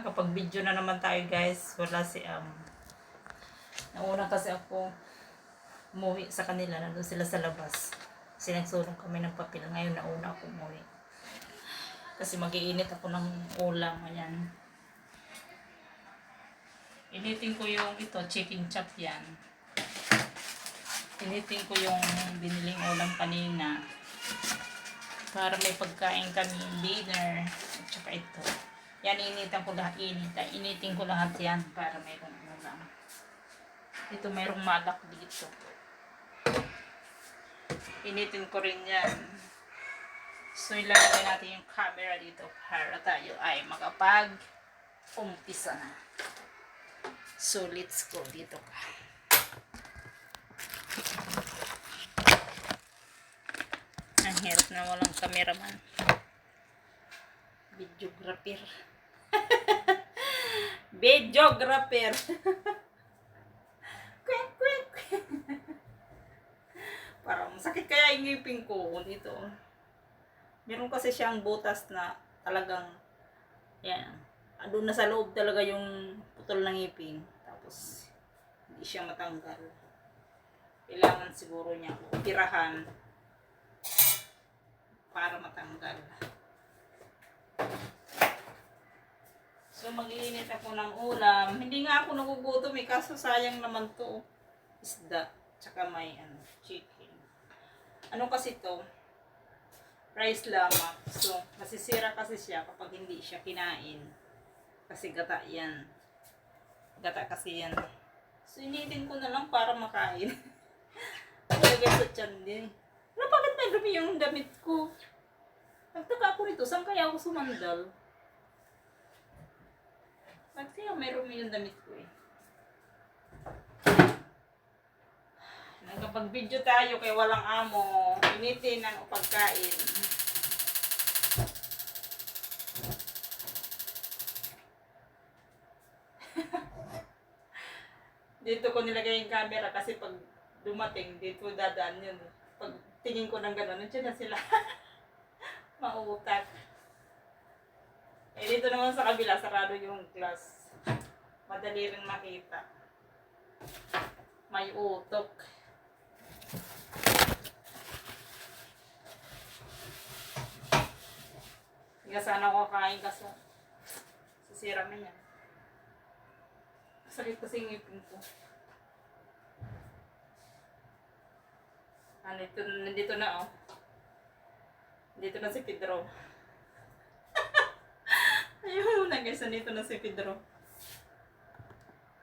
Nakakapag-video na naman tayo guys. Wala si nauna kasi ako umuwi sa kanila. Nandun sila sa labas. Kasi nagsulong kami ng papel. Ngayon nauna ako umuwi. Kasi mag-iinit ako ng ulam. Ayan. Initin ko yung chicken chop yan. Initin ko yung biniling ulam kanina. Para may pagkain kami dinner. At saka ito. Yan, initin ko lahat. Initin ko lahat yan para mayroong ulam. Ito mayroong malak dito. Initin ko rin yan. So ilagay natin yung camera dito para tayo ay makapag-umpisa na. So let's go dito ka. Ang hirap na walang cameraman. Videographer. Videographer. Kwek, kwek. Parang masakit kaya yung ngipin ko dito. Meron kasi siyang butas na talagang yan. Doon na sa loob talaga yung putol ng ngipin. Tapos hindi siya matanggal. Kailangan siguro niya operahan para matanggal. So mag-iinit ako ng ulam. Hindi nga ako nagugutom kaso sayang naman to. Isda. Tsaka may chicken. Ano kasi to? Rice lamang. So masisira kasi siya kapag hindi siya kinain. Kasi gata yan. Gata kasi yan. So initin ko na lang para makain. Lagay sa tiyan din. Ano, bakit may dumi yung damit ko? Nagtaka ako rito. Saan kaya ako sumandal? Bakit kaya may dumi yung damit ko eh? Nagkapag-video tayo kay walang amo. Initin ang pagkain. Dito ko nilagay yung camera kasi pag dumating, dito dadaan yun. Pag tingin ko ng gano'n, nandiyan na sila. Mauutak. Eh dito naman sa kabila, sarado yung glass. Madali rin makita. May utok. Hindi sana ako kakain kasi sisira na yan. Sakit kasi ngipin ko. Nandito na oh. Nandito na si Pedro. Ayun muna guys, nandito na si Pedro.